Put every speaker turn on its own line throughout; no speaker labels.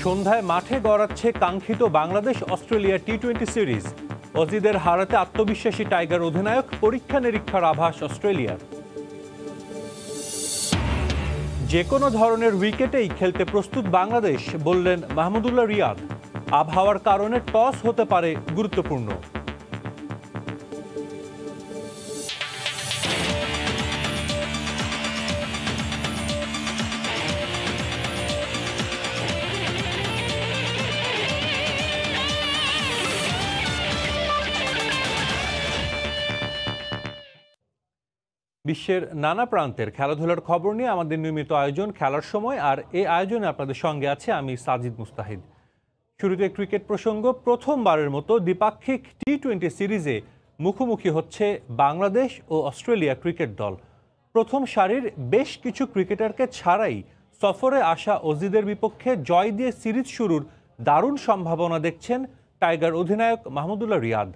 সন্ধ্যায় মাঠে গড়াচ্ছে কাঙ্ক্ষিত বাংলাদেশ অস্ট্রেলিয়া টি-20 সিরিজ। অজিদের হারাতে আত্মবিশ্বাসী টাইগার অধিনায়ক, পরীক্ষা নিরীক্ষার আভাস অস্ট্রেলিয়ার। যে কোনো ধরনের উইকেটেই খেলতে প্রস্তুত বাংলাদেশ, বললেন মাহমুদুল্লাহ রিয়াদ। আবহাওয়ার কারণে টস হতে পারে গুরুত্বপূর্ণ। বিশ্বের নানা প্রান্তের খেলাধুলার খবর নিয়ে আমাদের নিয়মিত আয়োজন খেলার সময়, আর এই আয়োজনে আপনাদের সঙ্গে আছে আমি সাজিদ মুস্তাহিদ। শুরুতে ক্রিকেট প্রসঙ্গ। প্রথমবারের মতো দ্বিপাক্ষিক টি-20 সিরিজে মুখোমুখি হচ্ছে বাংলাদেশ ও অস্ট্রেলিয়া ক্রিকেট দল। প্রথম সারির বেশ কিছু ক্রিকেটারকে ছাড়াই সফরে আসা অজিদের বিপক্ষে জয় দিয়ে সিরিজ শুরুর দারুণ সম্ভাবনা দেখছেন টাইগার অধিনায়ক মাহমুদুল্লাহ রিয়াদ।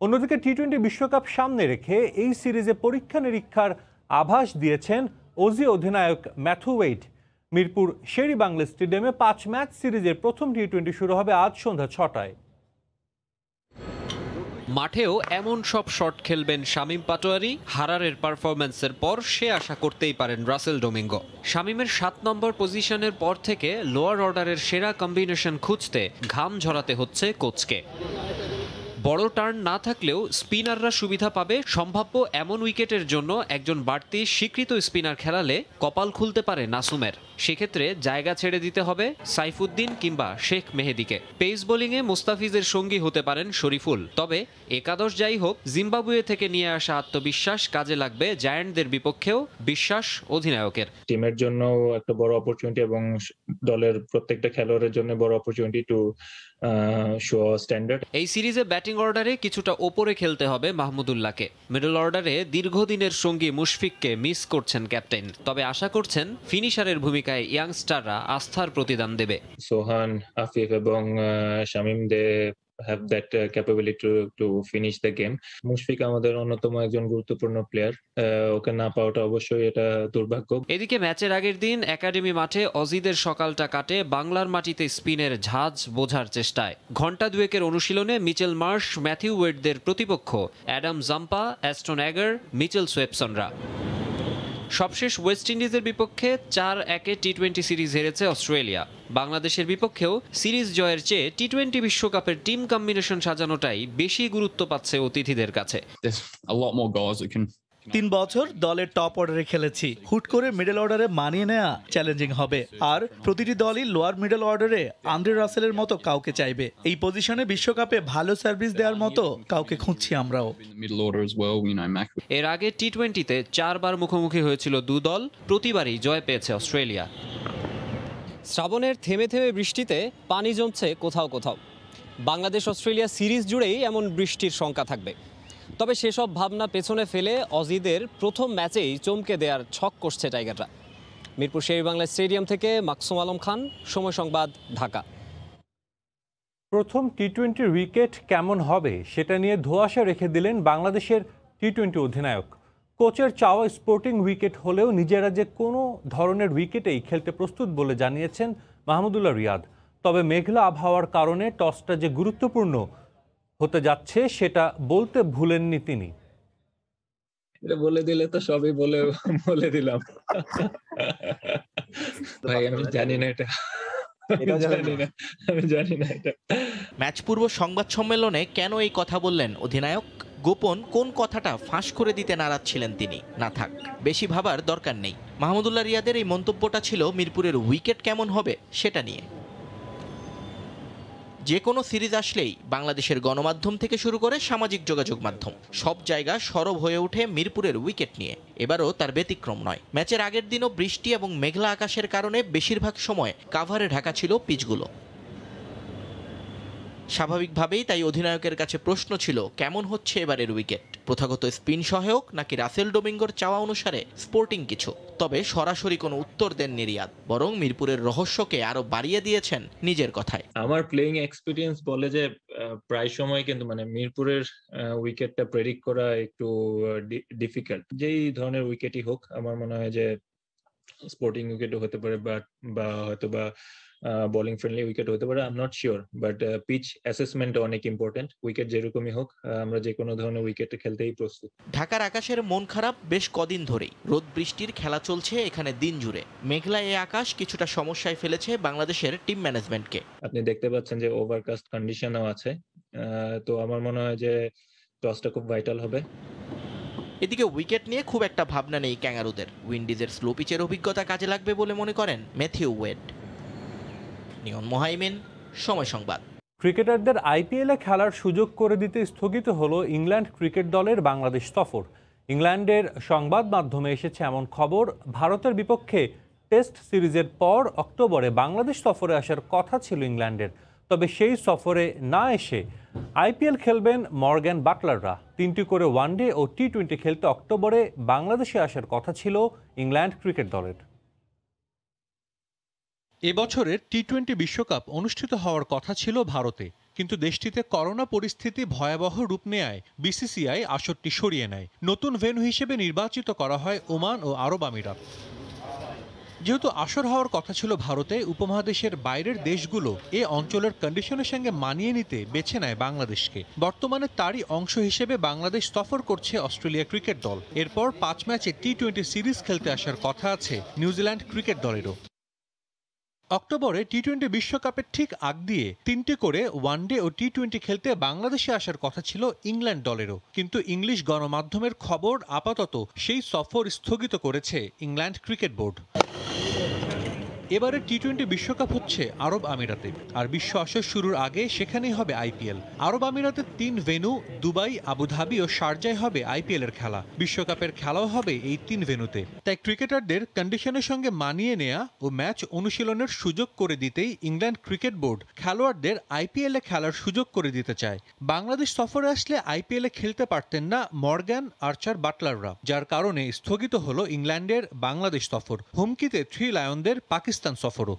অন্যদিকে টি-20 বিশ্বকাপ সামনে রেখে এই সিরিজে পরীক্ষা নিরীক্ষার আভাস দিয়েছেন অজি অধিনায়ক ম্যাথু ওয়েড। মিরপুর শের-ই-বাংলা স্টেডিয়ামে 5 ম্যাচ সিরিজের প্রথম টি-20 শুরু হবে আজ সন্ধ্যা 6টায়।
মাঠেও এমন সব শট খেলবেন শামীম পাটোয়ারি। হারারের পারফরম্যান্সের পর সে আশা করতেই পারেন রাসেল ডোমিঙ্গো। শামীমের 7 নম্বর পজিশনের পর থেকে লোয়ার অর্ডারের সেরা কম্বিনেশন খুঁজতে ঘাম ঝরাতে হচ্ছে কোচকে। বড় টার্ন না থাকলেও স্পিনাররা সুবিধা পাবে। সম্ভাব্য এমন উইকেটের জন্য একজন বাড়তি স্বীকৃত স্পিনার খেলালে কপাল খুলতে পারে নাসুমের। সেক্ষেত্রে জায়গা ছেড়ে দিতে হবে সাইফুদ্দিন কিংবা শেখ মেহেদিকে। পেস বোলিংয়ে মুস্তাফিজের সঙ্গী হতে পারেন শরীফুল। তবে একাদশ যাই হোক, জিম্বাবুয়ে থেকে নিয়ে আসা আত্মবিশ্বাস কাজে লাগবে জায়ান্টদের বিপক্ষেও, বিশ্বাস অধিনায়কের।
টিমের জন্য একটা বড় অপরচুনিটি এবং দলের প্রত্যেকটা খেলোয়াড়ের জন্য বড় অপরচুনিটি টু শো স্ট্যান্ডার্ড।
এই সিরিজে ব্যাটিং অর্ডারে কিছুটা ওপরে খেলতে হবে মাহমুদুল্লাহকে। মিডল অর্ডারে দীর্ঘদিনের সঙ্গী মুশফিককে মিস করছেন ক্যাপ্টেন। তবে আশা করছেন ফিনিশারের ভূমিকায় ইয়াংস্টাররা আস্থার প্রতিদান দেবে।
সোহান, আফিফ এবং শামীম দে have that capability to finish the game. Mushfiq আমাদের অন্যতম একজন গুরুত্বপূর্ণ প্লেয়ার। ওকে না পাওয়াটা অবশ্যই এটা দুর্ভাগ্য।
এদিকে ম্যাচের আগের দিন একাডেমি মাঠে অজিদের সকালটা কাটে বাংলার মাটিতে স্পিনের ঝাঁজ বোঝার চেষ্টায়। ঘণ্টা দুয়েকের অনুশীলনে মিচেল মার্শ, ম্যাথিউ ওয়েডদের প্রতিপক্ষ Adam Zampa, Ashton Agar, Mitchell সোয়েপসনরা। সবশেষ ওয়েস্ট ইন্ডিজের বিপক্ষে 4-1 টি-20 সিরিজ হেরেছে অস্ট্রেলিয়া। বাংলাদেশের বিপক্ষেও সিরিজ জয়ের চেয়ে টি-20 বিশ্বকাপের টিম কম্বিনেশন সাজানোটাই বেশি গুরুত্ব পাচ্ছে অতিথিদের কাছে।
3 বছর দলের টপ অর্ডারে খেলেছি। হুট করে মিডল অর্ডারে মানিয়ে নেওয়া চ্যালেঞ্জিং হবে। আর প্রতিটি দলই লোয়ার মিডল অর্ডারে আন্দ্রে রাসেলের মতো কাউকে চাইবে। এই পজিশনে বিশ্বকাপে ভালো সার্ভিস দেওয়ার মতো কাউকে খুঁজছি আমরাও।
এর আগে টি-20তে 4 বার মুখোমুখি হয়েছিল দু দল, প্রতিবারই জয় পেয়েছে অস্ট্রেলিয়া।
শ্রাবণের থেমে থেমে বৃষ্টিতে পানি জমছে কোথাও কোথাও। বাংলাদেশ অস্ট্রেলিয়া সিরিজ জুড়েই এমন বৃষ্টির শঙ্কা থাকবে। তবে সেসব ভাবনা পেছনে ফেলে অজিদের প্রথম ম্যাচেই চমকে দেওয়ার ছক কষছে টাইগাররা। মিরপুর শের-ই-বাংলা স্টেডিয়াম থেকে মাকসুম আলম খান, সময় সংবাদ, ঢাকা।
প্রথম টি-20 উইকেট কেমন হবে সেটা নিয়ে ধোঁয়াশা রেখে দিলেন বাংলাদেশের টি-20 অধিনায়ক। কোচের চাওয়া স্পোর্টিং উইকেট হলেও নিজেরা যে কোনো ধরনের উইকেটেই খেলতে প্রস্তুত বলে জানিয়েছেন মাহমুদুল্লাহ রিয়াদ। তবে মেঘলা আবহাওয়ার কারণে টসটা যে গুরুত্বপূর্ণ হতে যাচ্ছে সেটা বলতে ভুলেননি তিনি।
এটা বলে দিলে তো সবই বলে দিলাম। ভাই আমি জানি না এটা। আমি জানি না এটা।
ম্যাচ পূর্ব সংবাদ সম্মেলনে কেন এই কথা বললেন অধিনায়ক? গোপন কোন কথাটা ফাঁস করে দিতে নারাজ ছিলেন তিনি? না থাক, বেশি ভাবার দরকার নেই। মাহমুদুল্লাহ রিয়াদের এই মন্তব্যটা ছিল মিরপুরের উইকেট কেমন হবে সেটা নিয়ে। যে কোনো সিরিজ আসলেই বাংলাদেশের গণমাধ্যম থেকে শুরু করে সামাজিক যোগাযোগ মাধ্যম সব জায়গা সরব হয়ে ওঠে মিরপুরের উইকেট নিয়ে। এবারও তার ব্যতিক্রম নয়। ম্যাচের আগের দিনও বৃষ্টি এবং মেঘলা আকাশের কারণে বেশিরভাগ সময় কাভারে ঢাকা ছিল পিচগুলো। স্বাভাবিকভাবেই তাই অধিনায়কের কাছে প্রশ্ন ছিল কেমন হচ্ছে এবারের উইকেট, প্রথাগত স্পিন সহায়ক নাকি রাসেল ডোমিঙ্গোর চাওয়া অনুসারে স্পোর্টিং কিছু। তবে সরাসরি কোনো উত্তর দেননি রিয়াদ, বরং মিরপুরের রহস্যকে আরো বাড়িয়ে দিয়েছেন নিজের কথায়।
আমার প্লেইং এক্সপিরিয়েন্স বলে যে প্রায় সময় কিন্তু মিরপুরের উইকেটটা প্রেডিক্ট করা একটু ডিফিকাল্ট। যেই ধরনের উইকেটই হোক, আমার মনে হয় যে স্পোর্টিং উইকেটও হতে পারে বা হয়তো বা বোলিং ফ্রেন্ডলি উইকেট হতে পারে, I am not sure, but pitch assessment অনেক ইম্পর্টেন্ট। উইকেট যেরকমই হোক, আমরা যে কোনো ধরনের উইকেটে খেলতেই প্রস্তুত।
ঢাকার আকাশের মন খারাপ বেশ কদিন ধরেই। রোদ বৃষ্টির খেলা চলছে এখানে দিন জুড়ে। মেঘলা এই আকাশ কিছুটা সমস্যায় ফেলেছে বাংলাদেশের টিম ম্যানেজমেন্টকে।
আপনি দেখতে পাচ্ছেন যে ওভারকাস্ট কন্ডিশনও আছে, তো আমার মনে হয় যে টসটা খুব ভাইটাল হবে।
এদিকে উইকেট নিয়ে খুব একটা ভাবনা নেই ক্যাঙ্গারুদের। উইন্ডিজের স্লো পিচের অভিজ্ঞতা কাজে লাগবে বলে মনে করেন ম্যাথিউ ওয়েড। নিয়ন মোহাইমিন, সময় সংবাদ।
ক্রিকেটারদের আইপিএলে খেলার সুযোগ করে দিতে স্থগিত হলো ইংল্যান্ড ক্রিকেট দলের বাংলাদেশ সফর। ইংল্যান্ডের সংবাদ মাধ্যমে এসেছে এমন খবর, ভারতের বিপক্ষে টেস্ট সিরিজের পর অক্টোবরে বাংলাদেশ সফরে আসার কথা ছিল ইংল্যান্ডের। তবে সেই সফরে না এসে আইপিএল খেলবেন মর্গ্যান বাটলাররা। 3টি করে ওয়ানডে ও টি-20 খেলতে অক্টোবরে বাংলাদেশে আসার কথা ছিল ইংল্যান্ড ক্রিকেট দলের।
এবছরের টি-20 বিশ্বকাপ অনুষ্ঠিত হওয়ার কথা ছিল ভারতে, কিন্তু দেশটিতে করোনা পরিস্থিতি ভয়াবহ রূপ নেয়ায় বিসিসিআই আসরটি সরিয়ে নেয়। নতুন ভেন্যু হিসেবে নির্বাচিত করা হয় ওমান ও আরব আমিরাত। যেহেতু আসর হওয়ার কথা ছিল ভারতে, উপমহাদেশের বাইরের দেশগুলো এ অঞ্চলের কন্ডিশনের সঙ্গে মানিয়ে নিতে বেছে নেয় বাংলাদেশকে। বর্তমানে তারই অংশ হিসেবে বাংলাদেশ সফর করছে অস্ট্রেলিয়া ক্রিকেট দল। এরপর 5 ম্যাচে টি-20 সিরিজ খেলতে আসার কথা আছে নিউজিল্যান্ড ক্রিকেট দলেরও। অক্টোবরে টি-20 বিশ্বকাপের ঠিক আগ দিয়ে 3টে করে ওয়ানডে ও টি-20 খেলতে বাংলাদেশে আসার কথা ছিল ইংল্যান্ড দলেরও, কিন্তু ইংলিশ গণমাধ্যমের খবর আপাতত সেই সফর স্থগিত করেছে ইংল্যান্ড ক্রিকেট বোর্ড। এবারে টি-20 বিশ্বকাপ হচ্ছে আরব আমিরাতে, আর বিশ্ব আসর শুরুর আগে সেখানেই হবে আইপিএল। আরব আমিরাতের 3 ভেন্যু দুবাই, আবুধাবি ও শারজায় হবে আইপিএল এর খেলা। বিশ্বকাপের খেলাও হবে এই 3 ভেন্যুতে। তাই ক্রিকেটারদের কন্ডিশনের সঙ্গে মানিয়ে নেয়া ও ম্যাচ অনুশীলনের সুযোগ করে দিতেই ইংল্যান্ড ক্রিকেট বোর্ড খেলোয়াড়দের আইপিএল এ খেলার সুযোগ করে দিতে চায়। বাংলাদেশ সফরে আসলে আইপিএল এ খেলতে পারতেন না মর্গ্যান, আর্চার, বাটলাররা, যার কারণে স্থগিত হলো ইংল্যান্ডের বাংলাদেশ সফর। হুমকিতে 3 লায়নদের পাকিস্তান সফরও।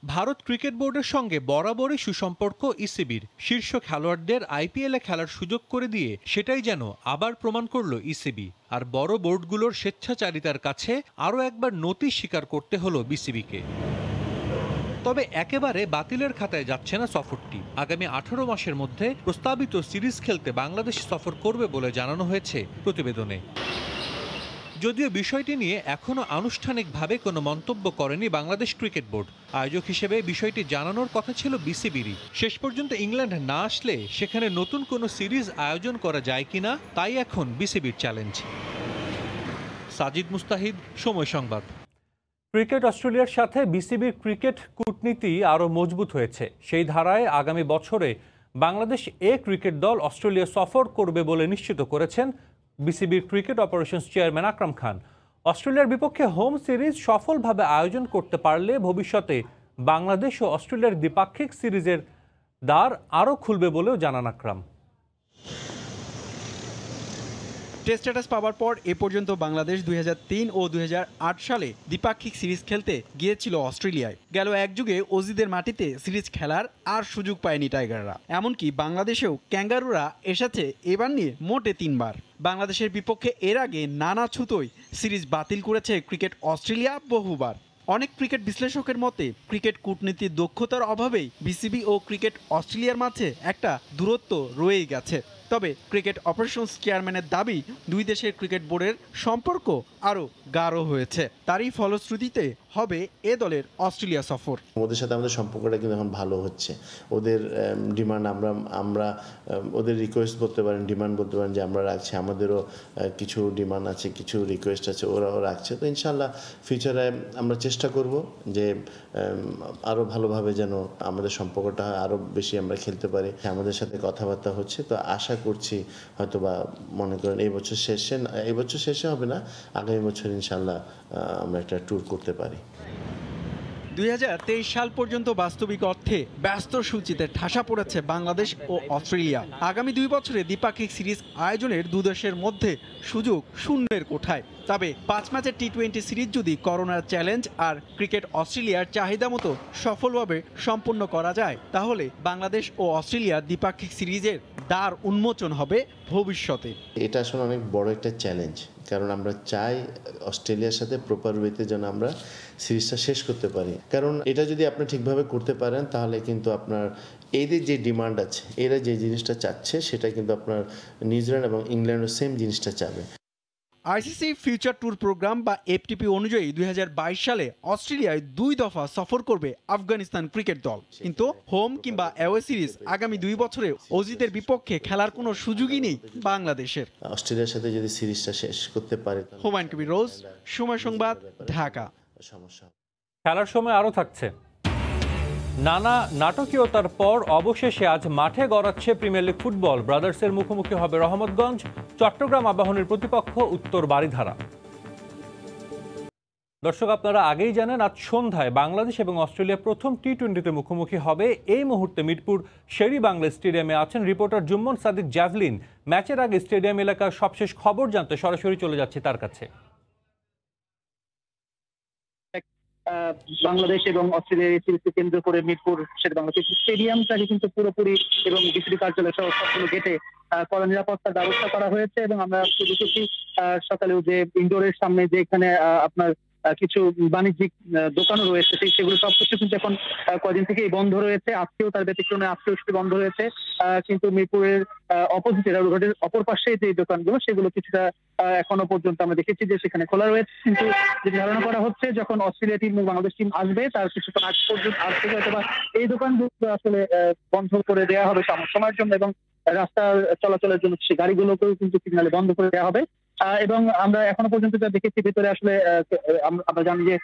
ভারত ক্রিকেট বোর্ডের সঙ্গে বরাবরই সুসম্পর্ক ইসিবির। শীর্ষ খেলোয়াড়দের আইপিএল এ খেলার সুযোগ করে দিয়ে সেটাই যেন আবার প্রমাণ করল ইসিবি। আর বড় বোর্ডগুলোর স্বেচ্ছাচারিতার কাছে আরও একবার নতি স্বীকার করতে হলো বিসিবিকে। তবে একেবারে বাতিলের খাতায় যাচ্ছে না সফরটি। আগামী 18 মাসের মধ্যে প্রস্তাবিত সিরিজ খেলতে বাংলাদেশ সফর করবে বলে জানানো হয়েছে প্রতিবেদনে। যদিও বিষয়টি নিয়ে এখনও আনুষ্ঠানিকভাবে কোনো মন্তব্য করেনি বাংলাদেশ ক্রিকেট বোর্ড। আয়োজক হিসেবে বিষয়টি জানানোর কথা ছিল বিসিবিরই। শেষ পর্যন্ত ইংল্যান্ড না আসলে সেখানে নতুন কোনো সিরিজ আয়োজন করা যায় কিনা, তাই এখন বিসিবির চ্যালেঞ্জ। সাজিদ মুস্তাহিদ, সময় সংবাদ।
ক্রিকেট অস্ট্রেলিয়ার সাথে বিসিবির ক্রিকেট কূটনীতি আরও মজবুত হয়েছে। সেই ধারায় আগামী বছরে বাংলাদেশ এ ক্রিকেট দল অস্ট্রেলিয়া সফর করবে বলে নিশ্চিত করেছেন বিসিবির cricket operations chairman Akram Khan. অস্ট্রেলিয়ার বিপক্ষে হোম সিরিজ সফলভাবে আয়োজন করতে পারলে ভবিষ্যতে বাংলাদেশ ও অস্ট্রেলিয়ার দ্বিপাক্ষিক সিরিজের দ্বার আরও খুলবে বলেও জানান আকরাম।
টেস্ট স্ট্যাটাস পাওয়ার পর এ পর্যন্ত বাংলাদেশ 2003 ও 2008 সালে দ্বিপাক্ষিক সিরিজ খেলতে গিয়েছিল অস্ট্রেলিয়ায়। গেল এক যুগে অজিদের মাটিতে সিরিজ খেলার আর সুযোগ পায়নি টাইগাররা। এমনকি বাংলাদেশেও ক্যাঙ্গারুরা এসেছে এবার নিয়ে মোটে 3 বার। বাংলাদেশের বিপক্ষে এর আগে নানা ছুতোয় সিরিজ বাতিল করেছে ক্রিকেট অস্ট্রেলিয়া বহুবার। অনেক ক্রিকেট বিশ্লেষকের মতে ক্রিকেট কূটনীতির দক্ষতার অভাবেই বিসিবি ও ক্রিকেট অস্ট্রেলিয়ার মাঝে একটা দূরত্ব রয়েই গেছে। তবে ক্রিকেট অপারেশনস চেয়ারম্যানের দাবি, দুই দেশের ক্রিকেট বোর্ডের সম্পর্ক আরও গাঢ় হয়েছে। তারই ফলশ্রুতিতে হবে এ দলের অস্ট্রেলিয়া সফর।
ওদের সাথে আমাদের সম্পর্কটা কিন্তু এখন ভালো হচ্ছে। ওদের ডিমান্ড আমরা ওদের রিকোয়েস্ট বলতে পারেন, ডিমান্ড বলতে পারেন যে আমরা রাখছি। আমাদেরও কিছু ডিমান্ড আছে, কিছু রিকোয়েস্ট আছে, ওরাও রাখছে। তো ইনশাল্লাহ ফিউচারে আমরা চেষ্টা করব যে আরও ভালোভাবে যেন আমাদের সম্পর্কটা আরও বেশি আমরা খেলতে পারি। আমাদের সাথে কথাবার্তা হচ্ছে, তো আশা করছি হয়তো বা মনে করেন এই বছর শেষে হবে না, আগামী বছর ইনশাল্লাহ আমরা একটা ট্যুর করতে পারি।
2023 সাল পর্যন্ত বাস্তবিক অর্থে ব্যস্ত সূচিতে ঠাসা পড়েছে বাংলাদেশ ও অস্ট্রেলিয়া। আগামী 2 বছরে দ্বিপাক্ষিক সিরিজ আয়োজনের দুদেশের মধ্যে সুযোগ শূন্যের কোঠায়। তবে 5 ম্যাচের টি-20 সিরিজ যদি করোনার চ্যালেঞ্জ আর ক্রিকেট অস্ট্রেলিয়ার চাহিদা মতো সফলভাবে সম্পন্ন করা যায়, তাহলে বাংলাদেশ ও অস্ট্রেলিয়া দ্বিপাক্ষিক সিরিজের দ্বার উন্মোচন হবে ভবিষ্যতে।
এটা আসলে অনেক বড় একটা চ্যালেঞ্জ, কারণ আমরা চাই অস্ট্রেলিয়ার সাথে প্রপার ওয়েতে যেন আমরা সিরিজটা শেষ করতে পারি। কারণ এটা যদি আপনি ঠিকভাবে করতে পারেন তাহলে কিন্তু আপনার এদের যে ডিমান্ড আছে, এরা যে জিনিসটা চাচ্ছে সেটা কিন্তু আপনার নিউজিল্যান্ড এবং ইংল্যান্ডও সেম জিনিসটা চাবে।
আইসিসি ফিউচার ট্যুর প্রোগ্রাম বা এফটিপি অনুযায়ী 2022 সালে অস্ট্রেলিয়ায় 2 দফা সফর করবে আফগানিস্তান ক্রিকেট দল, কিন্তু হোম কিংবা অ্যাওয়ে সিরিজ আগামী 2 বছরে অজিদের বিপক্ষে খেলার কোনো সুযোগই নেই বাংলাদেশের।
অস্ট্রেলিয়ার সাথে যদি সিরিজটা শেষ করতে পারে।
হুমায়ুন কবির রোজ, সময় সংবাদ, ঢাকা।
সমস্যা
খেলার সময় আরও থাকছে। নানা নাটকীয়তার পর অবশেষে আজ মাঠে গড়াচ্ছে প্রিমিয়ার লিগ ফুটবল। ব্রাদার্সের মুখোমুখি হবে রহমতগঞ্জ, চট্টগ্রাম আবাহনীর প্রতিপক্ষ উত্তর বারিধারা। দর্শক, আপনারা আগেই জানেন আজ সন্ধ্যায় বাংলাদেশ এবং অস্ট্রেলিয়া প্রথম টি-20তে মুখোমুখি হবে। এই মুহূর্তে মিরপুর শেরি বাংলা স্টেডিয়ামে আছেন রিপোর্টার জুম্মন সাদিক জ্যাভলিন। ম্যাচের আগে স্টেডিয়াম এলাকার সবশেষ খবর জানতে সরাসরি চলে যাচ্ছে তার কাছে।
বাংলাদেশ এবং অস্ট্রেলিয়ার সিরিজকে কেন্দ্র করে মিরপুর শেরেবাংলা স্টেডিয়ামটাকে কিন্তু পুরোপুরি এবং বিসিবি কার্যালয় সহ সবগুলো গেটে কড়া নিরাপত্তার ব্যবস্থা করা হয়েছে। এবং আমরা দেখেছি সকালেও যে ইনডোরের সামনে যে এখানে আপনার কিছু বাণিজ্যিক দোকানও রয়েছে, সেগুলো সবকিছু কিন্তু এখন কদিন থেকেই বন্ধ রয়েছে। আজকেও তার ব্যতিক্রমে আজকেও সেটি বন্ধ রয়েছে, কিন্তু মিরপুরের অপোজিটে রোডের অপর পাশে যে দোকানগুলো সেগুলো কিছুটা এখনো পর্যন্ত আমরা দেখেছি যে সেখানে খোলা রয়েছে। কিন্তু যে ধারণা করা হচ্ছে যখন অস্ট্রেলিয়া টিম এবং বাংলাদেশ টিম আসবে তার কিছুক্ষণ আগ পর্যন্ত আজ থেকে হয়তো বা এই দোকানগুলো আসলে বন্ধ করে দেওয়া হবে সময়ের জন্য, এবং রাস্তা চলাচলের জন্য সেই গাড়িগুলোকেও কিন্তু সিগনালে বন্ধ করে দেওয়া হবে। এবং আমরা এখনো পর্যন্ত যা দেখেছি ভিতরে আসলে আমরা জানি যে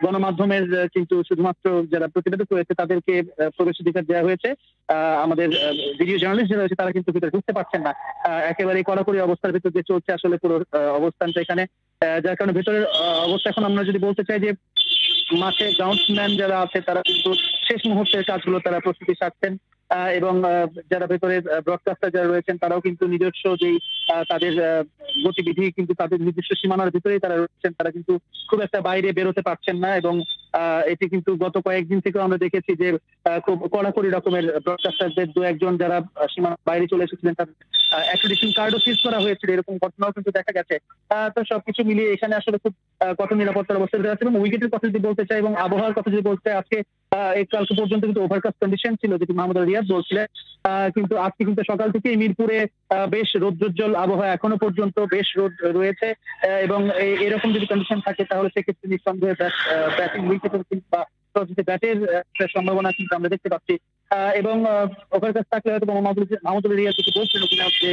গণমাধ্যমের কিন্তু শুধুমাত্র যারা প্রতিবেদক রয়েছে তাদেরকে প্রবেশাধিকার দেওয়া হয়েছে। আমাদের ভিডিও জার্নালিস্ট যারা রয়েছে তারা কিন্তু ভিতরে ঢুকতে পারছেন না। একেবারে কড়াকড়ি অবস্থার ভিতর দিয়ে চলছে আসলে পুরো অবস্থানটা এখানে, যার কারণে ভেতরের অবস্থা এখন আমরা যদি বলতে চাই যে মাঠে গ্রাউন্ডম্যান যারা আছে তারা কিন্তু শেষ মুহূর্তের কাজগুলো তারা প্রস্তুতি সারছেন, এবং যারা ভেতরে ব্রডকাস্টার যারা রয়েছেন তারাও কিন্তু নিজস্ব যেই তাদের গতিবিধি কিন্তু তাদের নির্দিষ্ট সীমানার ভিতরেই তারা রয়েছেন, তারা কিন্তু খুব একটা বাইরে বেরোতে পারছেন না। এবং এটি কিন্তু গত কয়েকদিন থেকেও আমরা দেখেছি যে খুব কড়াকড়ি রকমের ব্রডকাস্টারদের দু একজন যারা সীমানার বাইরে চলে এসেছিলেন তাদের অ্যাক্রিডিটেশন কার্ডও সিজ করা হয়েছিল, এরকম ঘটনাও কিন্তু দেখা গেছে। তো সবকিছু মিলিয়ে এখানে আসলে খুব কঠোর নিরাপত্তার অবস্থা আছে। এবং উইকেটের কথা যদি বলতে চাই এবং আবহাওয়ার কথা যদি বলতে চাই, আজকে কালকে পর্যন্ত কিন্তু ওভারকাস্ট কন্ডিশন ছিল, যেটি মাহমুদ রিয়াদ বলছিলেন, কিন্তু আজকে কিন্তু সকাল থেকে মিরপুরে বেশ রৌদ্রোজ্জ্বল আবহাওয়া, এখনো পর্যন্ত বেশ রোদ রয়েছে। এবং এরকম যদি কন্ডিশন থাকে তাহলে সেক্ষেত্রে নিঃসন্দেহে ব্যাটিং উইকেটের বা ব্যাটের সম্ভাবনা কিন্তু আমরা দেখতে পাচ্ছি। এবং ওভারকাস্ট থাকলে হয়তো মাহমুদ রিয়াদ যেটি বলছিল কিনা যে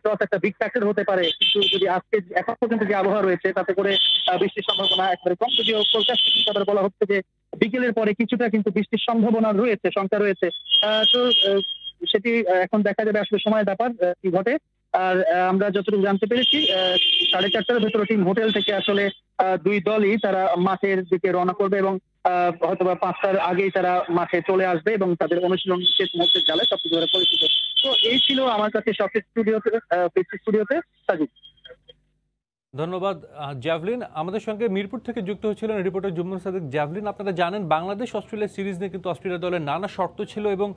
টস একটা বিগ ফ্যাক্টর হতে পারে, কিন্তু যদি আজকে এখন পর্যন্ত যে আবহাওয়া রয়েছে তাতে করে বৃষ্টির সম্ভাবনা একেবারে কম। যদিও ফোরকাস্ট আবার বলা হচ্ছে যে বিকেলের পরে কিছুটা কিন্তু বৃষ্টির সম্ভাবনা রয়েছে, সংখ্যা রয়েছে। তো সেটি এখন দেখা যাবে আসলে সময়ের ব্যাপার কি ঘটে। আর আমরা যতটুকু জানতে পেরেছি 4:30টার ভেতরে টিম হোটেল থেকে আসলে দুই দলই তারা মাঠের দিকে রওনা করবে, এবং হয়তো বা 5টার আগেই তারা মাঠে চলে আসবে এবং তাদের অনুশীলন শেষ মুহূর্তের জালে সবকিছু পরিচিত। তো এই ছিল আমার কাছে সবচেয়ে স্টুডিওতে সাজিদ।
ধন্যবাদ জ্যাভলিন। আমাদের সঙ্গে মিরপুর থেকে যুক্ত হয়েছিলেন রিপোর্টার জুম্মন সাদিক জ্যাভলিন। আপনারা জানেন বাংলাদেশ অস্ট্রেলিয়া সিরিজ নিয়ে কিন্তু অস্ট্রেলিয়া দলের নানা শর্ত ছিল এবং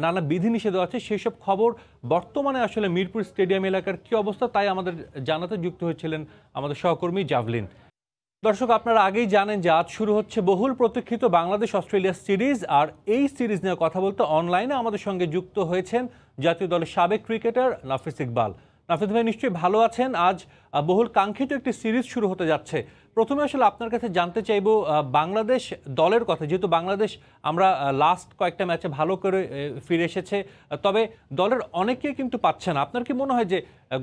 নানা বিধিনিষেধ আছে, সেই সব খবর বর্তমানে আসলে মিরপুর স্টেডিয়াম এলাকার কি অবস্থা তাই আমাদের জানাতে যুক্ত হয়েছিলেন আমাদের সহকর্মী জ্যাভলিন। দর্শক, আপনারা আগেই জানেন যে আজ শুরু হচ্ছে বহুল প্রতীক্ষিত বাংলাদেশ অস্ট্রেলিয়া সিরিজ। আর এই সিরিজ নিয়ে কথা বলতে অনলাইনে আমাদের সঙ্গে যুক্ত হয়েছেন জাতীয় দলের সাবেক ক্রিকেটার নাফিস ইকবাল। নাফিস ভাই নিশ্চয়ই ভালো আছেন। আজ বহুল কাঙ্ক্ষিত একটি সিরিজ শুরু হতে যাচ্ছে। প্রথমে আসলে আপনার কাছে জানতে চাইব বাংলাদেশ দলের কথা, যেহেতু বাংলাদেশ আমরা লাস্ট কয়েকটা ম্যাচে ভালো করে ফিরে এসেছে, তবে দলের অনেকেই কিন্তু পাচ্ছে না। আপনার কি মনে হয় যে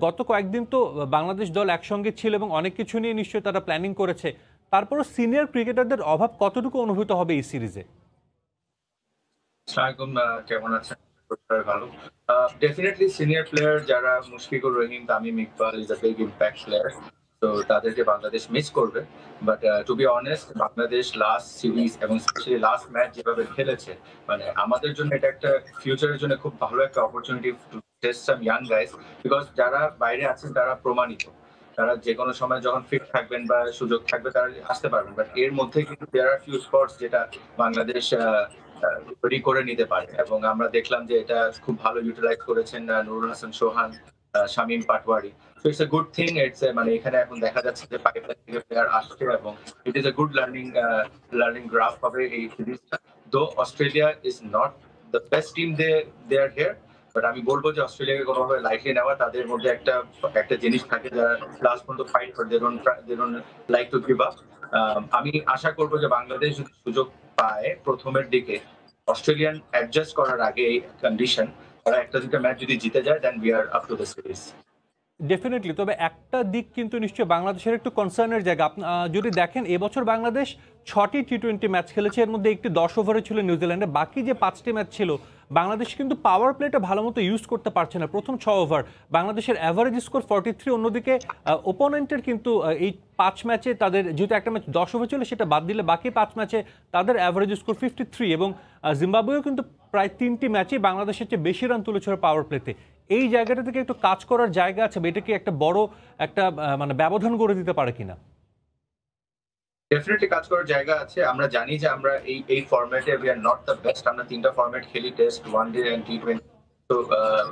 গত কয়েকদিন তো বাংলাদেশ দল একসঙ্গে ছিল এবং অনেক কিছু নিয়ে নিশ্চয়ই তারা প্ল্যানিং করেছে, তারপরও সিনিয়র ক্রিকেটারদের অভাব কতটুকু অনুভূত হবে এই সিরিজে?
কেমন আছেন? ভালো। ডেফিনেটলি সিনিয়র প্লেয়ার যারা Mushfiqur Rahim, Tamim Iqbal is a big impact player, তো তাদেরকে বাংলাদেশ মিস করবে। But to be honest, Bangladesh last series এবং স্পেশালি লাস্ট ম্যাচ যেভাবে খেলেছে, মানে আমাদের জন্য এটা একটা ফিউচারের জন্য খুব ভালো একটা opportunity to test some young guys, because যারা বাইরে আছেন তারা প্রমাণিত, তারা যে কোনো সময় যখন ফিট থাকবেন বা সুযোগ থাকবে তারা আসতে পারবেন। বাট এর মধ্যে কিন্তু দেয়ার আর ফিউ স্পটস যেটা বাংলাদেশ তৈরি করে নিতে পারে, এবং আমরা দেখলাম যে এটা খুব ভালো ইউটিলাইজ করেছেন Nurul Hasan Sohan, Shamim Patwari. So it's a good thing. মানে এখানে এখন দেখা যাচ্ছে যে পাইপলাইন থেকে প্লেয়ার আসছে, এবং it is a good learning graph হবে এই সিরিজটা। Though Australia is not the best team they are here, but আমি বলবো যে অস্ট্রেলিয়াকে কোনোভাবে লাইটলি নেওয়া, তাদের মধ্যে একটা জিনিস থাকে যারা লাস্ট পর্যন্ত ফাইট করে, they don't like to give up. আমি আশা করবো যে বাংলাদেশ যদি সুযোগ পায় প্রথমের দিকে অস্ট্রেলিয়ান অ্যাডজাস্ট করার আগে এই কন্ডিশন, তারা একটা দুটো ম্যাচ যদি জিতে যায়, then we are up to the series.
Definitely. তবে একটা দিক কিন্তু নিশ্চয়ই বাংলাদেশের একটু কনসার্নের জায়গা। যদি দেখেন এবছর বাংলাদেশ 6টি টি20 ম্যাচ খেলেছে, এর মধ্যে একটি 10 ওভারে ছিল নিউজিল্যান্ডে, বাকি যে 5টি ম্যাচ ছিল বাংলাদেশ কিন্তু পাওয়ার প্লেটা ভালো মতো ইউজ করতে পারছে না। প্রথম 6 ওভার বাংলাদেশের অ্যাভারেজ স্কোর 43, অন্যদিকে ওপোনেন্টের কিন্তু এই 5 ম্যাচে তাদের যেহেতু একটা ম্যাচ 10 ওভার ছিল সেটা বাদ দিলে বাকি 5 ম্যাচে তাদের অ্যাভারেজ স্কোর 53, এবং জিম্বাবুয়েও কিন্তু প্রায় 3টি ম্যাচেই বাংলাদেশের চেয়ে বেশি রান তুলেছিল পাওয়ার প্লেতে। এই জায়গাটা থেকে একটু কাজ করার জায়গা আছে, এটা কি একটা বড় একটা মানে ব্যবধান করে দিতে পারে কিনা?
ডেফিনেটলি কাজ করার জায়গা আছে। আমরা জানি যে আমরা এই ফরম্যাটে we are not the best. আমরা 3টা ফরম্যাট খেলি, টেস্ট, ওয়ানডে এন্ড টি20। তো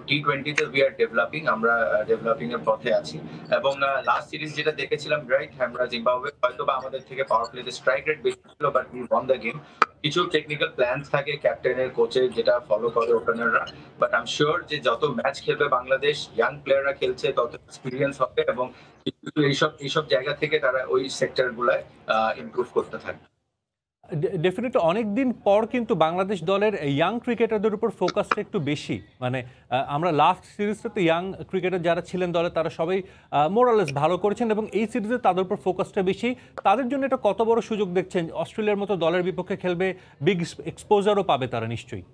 টি20 তে উই আর ডেভেলপিং, আমরা ডেভেলপিং এর পথে আছি। এবং লাস্ট সিরিজ যেটা দেখেছিলাম, রাইট, আমরা জিম্বাবুয়ে হয়তো বা আমাদের থেকে পাওয়ার প্লেতে স্ট্রাইক রেট বেশি ছিল, but we want the game. কিছু টেকনিক্যাল প্ল্যানস থাকে ক্যাপ্টেনের, কোচের, যেটা ফলো করে ওপেনাররা। বাট আই এম শিওর যে যত ম্যাচ খেলবে বাংলাদেশ, ইয়াং প্লেয়াররা খেলছে, তত এক্সপিরিয়েন্স হবে, এবং এইসব জায়গা থেকে তারা ওই সেক্টর গুলায় ইমপ্রুভ করতে থাকবে।
ডেফিনেটলি অনেকদিন পর কিন্তু বাংলাদেশ দলের ইয়াং ক্রিকেটারদের উপর ফোকাসটা একটু বেশি। মানে আমরা লাস্ট সিরিজটাতে ইয়াং ক্রিকেটার যারা ছিলেন দলে তারা সবাই মোরালেস ভালো করেছেন, এবং এই সিরিজে তাদের উপর ফোকাসটা বেশি। তাদের জন্য এটা কত বড় সুযোগ দেখছেন? অস্ট্রেলিয়ার মতো দলের বিপক্ষে খেলবে, বিগ এক্সপোজারও পাবে তারা নিশ্চয়ই।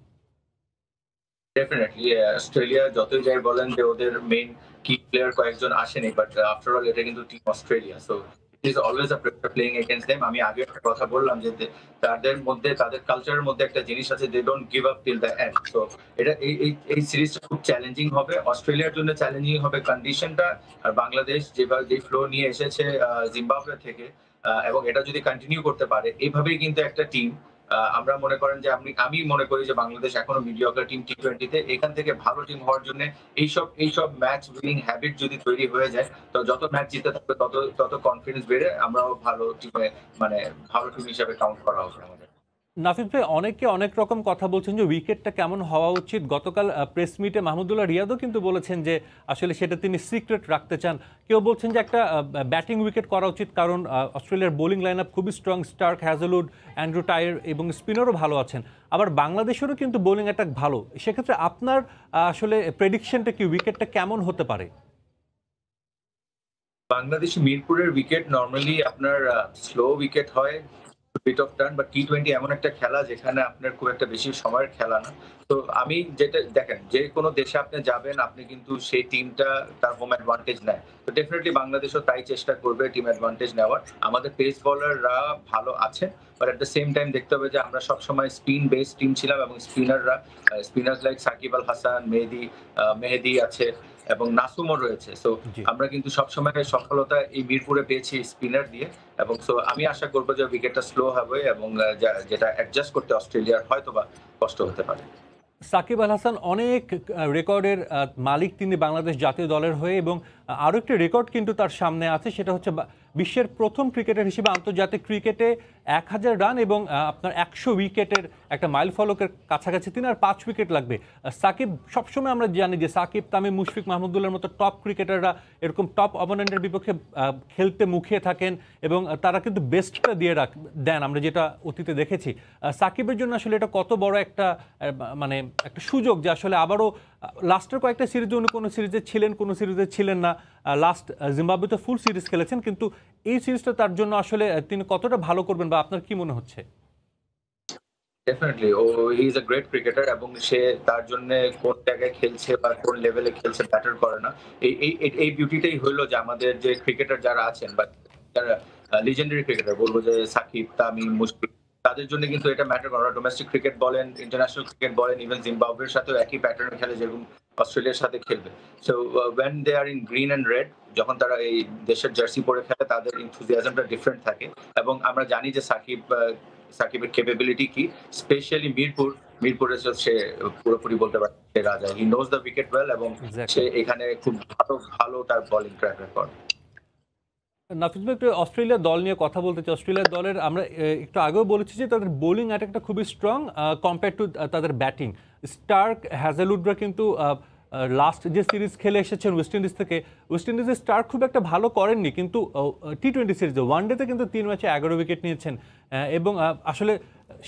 ডেফিনেটলি অস্ট্রেলিয়া যতই যাই বলেন যে ওদের মেইন কি প্লেয়ার কয়েকজন আসেনি, বাট আফটার অল এটা কিন্তু team Australia, so it is always a pressure playing against them. আমি আগে একটা কথা বললাম যে তাদের মধ্যে, তাদের কালচারের মধ্যে একটা জিনিস আছে, they don't give up till the end. So এটা এই সিরিজটা খুব চ্যালেঞ্জিং হবে অস্ট্রেলিয়ার জন্য, চ্যালেঞ্জিং হবে কন্ডিশনটা। আর বাংলাদেশ যেভাবে যে ফ্লো নিয়ে এসেছে জিম্বাবুয়ে থেকে, এবং এটা যদি কন্টিনিউ করতে পারে এইভাবেই, কিন্তু একটা টিম, আমরা মনে করেন যে আমি মনে করি যে বাংলাদেশ এখনো মিডিওক্রার টিম টি20তে। এখান থেকে ভালো টিম হওয়ার জন্য এইসব ম্যাচ উইনিং হ্যাবিট যদি তৈরি হয়ে যায়, তো যত ম্যাচ জিতে থাকবে তত কনফিডেন্স বেড়ে আমরাও ভালো টিমে, মানে ভালো টিম হিসেবে কাউন্ট করা হবে আমাদের।
নাফিস ভাই, অনেকে অনেক রকম কথা বলছেন যে উইকেটটা কেমন হওয়া উচিত। গতকাল প্রেস মিটে মাহমুদুল্লাহ রিয়াদও কিন্তু বলেছেন যে আসলে সেটা তিনি সিক্রেট রাখতে চান। কেউ বলছেন যে একটা ব্যাটিং উইকেট করা উচিত, কারণ অস্ট্রেলিয়ার বোলিং লাইন আপ খুবই strong, Starc, Hazlewood, Andrew Tye এবং স্পিনারও ভালো আছেন। আবার বাংলাদেশেরও কিন্তু বোলিং অ্যাটাক ভালো। সেক্ষেত্রে আপনার আসলে প্রেডিকশনটা কি, উইকেটটা কেমন হতে পারে?
বাংলাদেশ মিরপুরের উইকেট নর্মালি আপনার স্লো উইকেট হয়, বিট অফ টার্ন, বাট টি20 এমন একটা খেলা যেখানে আপনার খুব একটা বেশি সময়ের খেলা না। তো আমি যেটা দেখেন, যে কোনো দেশে আপনি যাবেন, আপনি কিন্তু সেই টিমটা তার হোম অ্যাডভান্টেজ নেয়। তো ডেফিনেটলি বাংলাদেশও তাই চেষ্টা করবে টিম অ্যাডভান্টেজ নেওয়ার। আমাদের পেস বোলাররা ভালো আছে, but at the same time দেখতে হবে যে আমরা সবসময় স্পিন বেস টিম ছিলাম, এবং স্পিনার্স লাইক সাকিব আল হাসান, মেহেদি আছে, এবং নাসুমও রয়েছে। সো আমরা কিন্তু সবসময় সফলতা এই মিরপুরে পেয়েছি স্পিনার দিয়ে, এবং সো আমি আশা করবো যে উইকেটটা স্লো হবে, এবং যেটা অ্যাডজাস্ট করতে অস্ট্রেলিয়ার হয়তোবা কষ্ট হতে পারে।
সাকিব আল হাসান অনেক রেকর্ডের মালিক তিনি বাংলাদেশ জাতীয় দলের হয়ে, এবং আরও একটি রেকর্ড কিন্তু তার সামনে আছে, সেটা হচ্ছে বিশ্বের প্রথম ক্রিকেটার হিসেবে আন্তর্জাতিক ক্রিকেটে 1000 রান এবং আপনার 100 উইকেটের একটা মাইল ফলকের কাছাকাছি তিনি, আর 5 উইকেট লাগবে। সাকিব, সবসময় আমরা জানি যে সাকিব, তামিম, মুশফিক মাহমুদুল্লাহর মতো টপ ক্রিকেটাররা এরকম টপ অপোনেন্টের বিপক্ষে খেলতে মুখিয়ে থাকেন, এবং তারা কিন্তু বেস্টটা দিয়ে দেন, আমরা যেটা অতীতে দেখেছি। সাকিবের জন্য আসলে এটা কত বড় একটা মানে একটা সুযোগ যে আসলে আবারও লাস্টের কয়েকটা সিরিজে উনি কোনো সিরিজে ছিলেন, কোনো সিরিজে ছিলেন না। লাস্ট জিম্বাবুয়েতে ফুল সিরিজ খেলেছেন, কিন্তু এই সিরিজটা তার জন্য আসলে তিনি কতটা ভালো করবেন বা আপনার কি মনে হচ্ছে?
Definitely he is a great cricketer, এবং সে তার জন্য কোন জায়গায় খেলছে বা কোন লেভেলে খেলছে ব্যাটার করে না। এই বিউটিটাই হইলো যে আমাদের যে ক্রিকেটার যারা আছেন, বা যারা লিজেন্ডারি ক্রিকেটার বলবো, যে সাকিব, তামিম, মুশফিক, তাদের জন্য কিন্তু এটা ম্যাটার করে না। ডোমেস্টিক ক্রিকেট বলেন, ইন্টারন্যাশনাল ক্রিকেট বলেন, ইভেন জিম্বাবুয়ের সাথেও একই প্যাটার্নে খেলে যেরকম অস্ট্রেলিয়ার সাথে খেলবে। So when they are in green and red, যখন তারা এই দেশের জার্সি পরে খেলে, তাদের ইনথুজিয়াজমটা ডিফারেন্ট থাকে। এবং আমরা জানি যে সাকিব সাকিবের ক্যাপাবিলিটি কি, স্পেশালি মিরপুরে সে পুরোপুরি বলতে পারে সে রাজা। He knows the wicket well এবং সে এখানে খুব ভালো তার বোলিং ট্র্যাক রেকর্ড।
নাফিস ভাই, একটু অস্ট্রেলিয়ার দল নিয়ে কথা বলতে চাই। অস্ট্রেলিয়ার দলের আমরা একটু আগেও বলেছি যে তাদের বোলিং অ্যাটাকটা খুবই স্ট্রং কম্পেয়ার টু তাদের ব্যাটিং। স্টার্ক, হ্যাজেলউডরা কিন্তু লাস্ট যে সিরিজ খেলে এসেছেন ওয়েস্ট ইন্ডিজ থেকে, ওয়েস্ট ইন্ডিজের স্টার্ক খুব একটা ভালো করেননি, কিন্তু টি-20 সিরিজে ওয়ানডেতে কিন্তু 3 ম্যাচে 11 উইকেট নিয়েছেন। এবং আসলে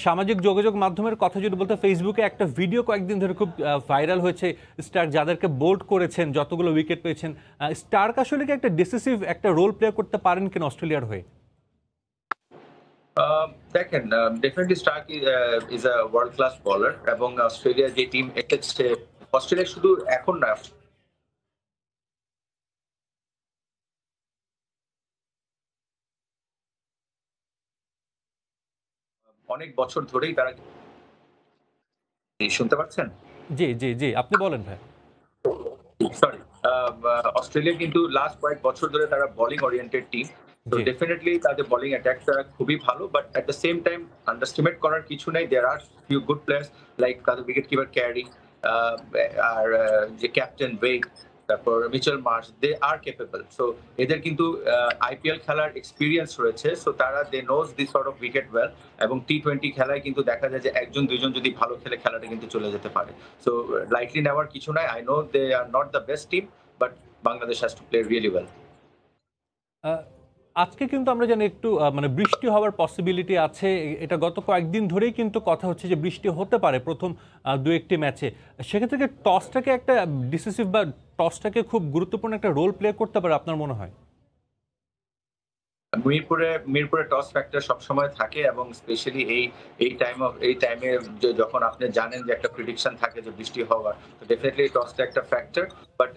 সামাজিক যোগাযোগ মাধ্যমের কথা যদি বলতে, ফেসবুকে একটা ভিডিও কয়েকদিন ধরে খুব ভাইরাল হয়েছে, স্টার্ক যাদেরকে বোল্ড করেছেন, যতগুলো উইকেট পেয়েছেন। স্টার্ক আসলে কি একটা ডিসিসিভ একটা রোল প্লে করতে পারেন কিনা অস্ট্রেলিয়ার হয়ে?
দেখেন, definitely Starc is a world class bowler এবং অস্ট্রেলিয়া যে টিম এসেছে, অস্ট্রেলিয়া শুধু এখন না, অনেক বছর ধরেই তারা, শুনতে পাচ্ছেন?
জি জি জি, আপনি বলেন ভাই।
সরি, অস্ট্রেলিয়া কিন্তু লাস্ট কয়েক বছর ধরে তারা বোলিং ওরিয়েন্টেড টিম। তো ডেফিনেটলি তাদের বোলিং অ্যাটাকটা খুবই ভালো, but at the same time underestimate করার কিছু নাই। There are few good players like তাদের উইকেট কিপার ক্যারি, আর যে ক্যাপ্টেন ওয়েড, তারপর Mitchell Marsh, they are capable. So এদের কিন্তু আইপিএল খেলার এক্সপিরিয়েন্স রয়েছে, সো তারা they knows this sort of wicket well. এবং টি-20 খেলায় কিন্তু দেখা যায় যে একজন দুইজন যদি ভালো খেলে খেলাটা কিন্তু চলে যেতে পারে। সো লাইটলি নেওয়ার কিছু নাই। I know they are not the best team, but Bangladesh has to play really well.
আজকে কিন্তু আমরা জানি একটু মানে বৃষ্টি হওয়ার পসিবিলিটি আছে। এটা গত কয়েকদিন ধরেই কিন্তু কথা হচ্ছে যে বৃষ্টি হতে পারে প্রথম 2-1টি ম্যাচে। সেক্ষেত্রে টসটাকে একটা ডিসিসিভ বা টসটাকে খুব গুরুত্বপূর্ণ একটা রোল প্লে করতে পারে আপনার মনে হয়?
মিরপুরে টস ফ্যাক্টর সবসময় থাকে এবং স্পেশালি এই টাইমে যখন আপনি জানেন যে একটা প্রেডিকশন থাকে যে বৃষ্টি হওয়ার, তো ডেফিনেটলি টসটা একটা factor. But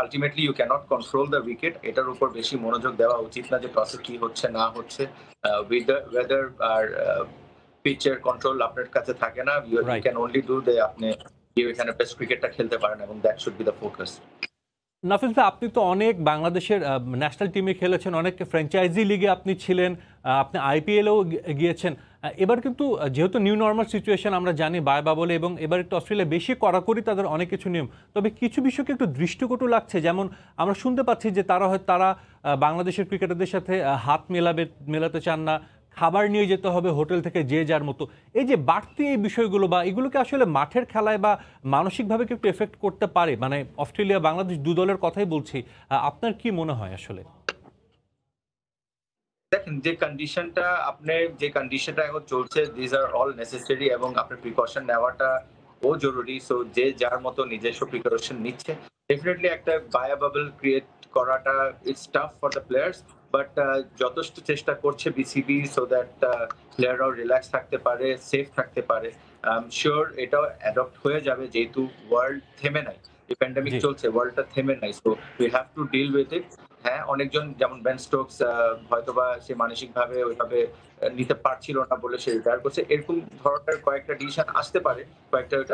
ultimately you cannot control the wicket. এটার উপর বেশি মনোযোগ দেওয়া উচিত না যে টসে কি হচ্ছে না হচ্ছে। ওয়েদার আর পিচের কন্ট্রোল আপনার কাছে থাকে না। You can only do they আপনি এখানে বেস্ট ক্রিকেটটা খেলতে পারেন এবং that should be the focus.
Nafis ভাই, আপনি তো অনেক বাংলাদেশের ন্যাশনাল টিমে খেলেছেন, অনেক ফ্র্যাঞ্চাইজি লিগে আপনি ছিলেন, আপনি আইপিএলেও গিয়েছেন। এবার কিন্তু যেহেতু নিউ নর্মাল সিচুয়েশন আমরা জানি বায় বাবলে, এবং এবার একটু অস্ট্রেলিয়া বেশি কড়াকড়ি তাদের অনেক কিছু নিয়ম, তবে কিছু বিষয়কে একটু দৃষ্টিকটু লাগছে। যেমন আমরা শুনতে পাচ্ছি যে তারা বাংলাদেশের ক্রিকেটারদের সাথে হাত মেলাতে চান না, খাবার নিয়ে যেতে হবে হোটেল থেকে যে যার মতো। এই যে বাড়তি এই বিষয়গুলো বা এগুলোকে আসলে মাঠের খেলায় বা মানসিকভাবে কি একটু এফেক্ট করতে পারে? মানে অস্ট্রেলিয়া বাংলাদেশ দু দলের কথাই বলছি, আপনার কি মনে হয় আসলে?
দেখেন, যে কন্ডিশনটা এখন চলছে, দিস আর অল নেসেসারি এবং আপনার প্রিকশন নেওয়াটা ও জরুরি। সো যে যার মতো নিজস্ব প্রিকশন নিচ্ছে। ডেফিনেটলি একটা বায়া বাবল ক্রিয়েট করাটা it's tough for the players, but যথেষ্ট চেষ্টা করছে বিসিবি সো দ্যাট প্লেয়াররাও রিল্যাক্স থাকতে পারে, সেফ থাকতে পারে। শিওর এটাও অ্যাডপ্ট হয়ে যাবে, যেহেতু ওয়ার্ল্ড থেমে নাই, এই প্যান্ডেমিক চলছে, ওয়ার্ল্ডটা থেমে নাই। So we have to deal with it. হ্যাঁ, অনেকজন যেমন বেন স্টোকস হয়তোবা সে মানসিকভাবে ওইভাবে নিতে পারছিল না বলে সে রিটায়ার করছে। এরকম ধরনের কয়েকটা ডিসিশন আসতে পারে,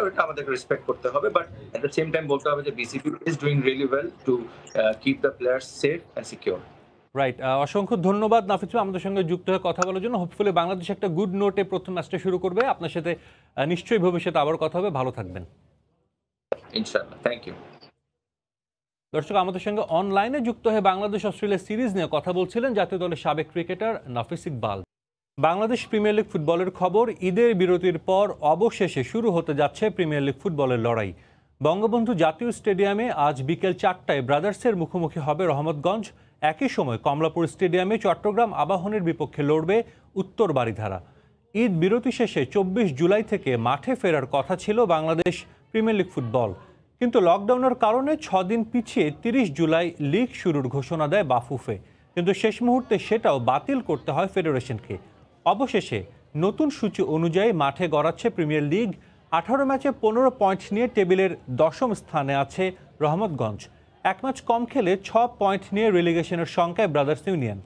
ওটা আমাদেরকে রেসপেক্ট করতে হবে। But at the same time বলতে হবে যে BCB is doing really well to keep the players safe and secure.
Right, অসংখ্য ধন্যবাদ নাফিস ভাই আমাদের সঙ্গে যুক্ত হয়ে কথা বলার জন্য। হোপফুলি বাংলাদেশ একটা গুড নোটে প্রথম ম্যাচটা শুরু করবে। আপনার সাথে নিশ্চয়ই ভবিষ্যতে আবার কথা হবে। ভালো থাকবেন
ইনশাআল্লাহ। Thank you.
দর্শক, আমাদের সঙ্গে অনলাইনে যুক্ত হয়ে বাংলাদেশ অস্ট্রেলিয়া সিরিজ নিয়ে কথা বলছিলেন জাতীয় দলের সাবেক ক্রিকেটার নাফিস ইকবাল। বাংলাদেশ প্রিমিয়ার লিগ ফুটবলের খবর। ঈদের বিরতির পর অবশেষে শুরু হতে যাচ্ছে প্রিমিয়ার লিগ ফুটবলের লড়াই। বঙ্গবন্ধু জাতীয় স্টেডিয়ামে আজ বিকেল 4টায় ব্রাদার্সের মুখোমুখি হবে রহমতগঞ্জ। একই সময় কমলাপুর স্টেডিয়ামে চট্টগ্রাম আবাহনীর বিপক্ষে লড়বে উত্তর বারিধারা। ঈদ বিরতি শেষে 24 জুলাই থেকে মাঠে ফেরার কথা ছিল বাংলাদেশ প্রিমিয়ার লিগ ফুটবল, কিন্তু লকডাউনের কারণে 6 দিন পিছিয়ে 30 জুলাই লিগ শুরুর ঘোষণা দেয় বাফুফে, কিন্তু শেষ মুহূর্তে সেটাও বাতিল করতে হয় ফেডারেশনকে। অবশেষে নতুন সূচি অনুযায়ী মাঠে গড়াচ্ছে প্রিমিয়ার লিগ। 18 ম্যাচে 15 পয়েন্ট নিয়ে টেবিলের 10ম স্থানে আছে রহমতগঞ্জ। এক ম্যাচ কম খেলে 6 পয়েন্ট নিয়ে রেলিগেশনের সংখ্যায় ব্রাদার্স ইউনিয়ন।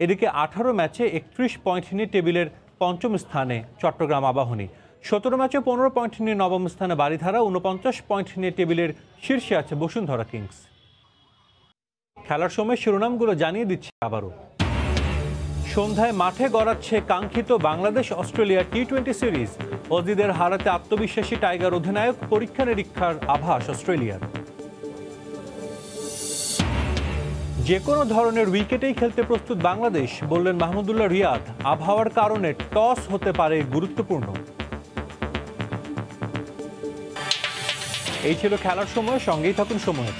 এদিকে 18 ম্যাচে 31 পয়েন্ট নিয়ে টেবিলের 5ম স্থানে চট্টগ্রাম আবাহনী। 17 ম্যাচে 15 পয়েন্ট নিয়ে 9ম স্থানে বারিধারা। 49 পয়েন্ট নিয়ে টেবিলের শীর্ষে আছে বসুন্ধরা কিংস। খেলার সময় শিরোনামগুলো জানিয়ে দিচ্ছি আবারও। সন্ধ্যায় মাঠে গড়াচ্ছে কাঙ্ক্ষিত বাংলাদেশ অস্ট্রেলিয়া টি-20 সিরিজ। অজিদের হারাতে আত্মবিশ্বাসী টাইগার অধিনায়ক, পরীক্ষা নিরীক্ষার আভাস অস্ট্রেলিয়ার। যে কোনো ধরনের উইকেটেই খেলতে প্রস্তুত বাংলাদেশ, বললেন মাহমুদুল্লাহ রিয়াদ। আবহাওয়ার কারণে টস হতে পারে গুরুত্বপূর্ণ। এই ছিল খেলার সময়, সঙ্গেই থাকুন সময়।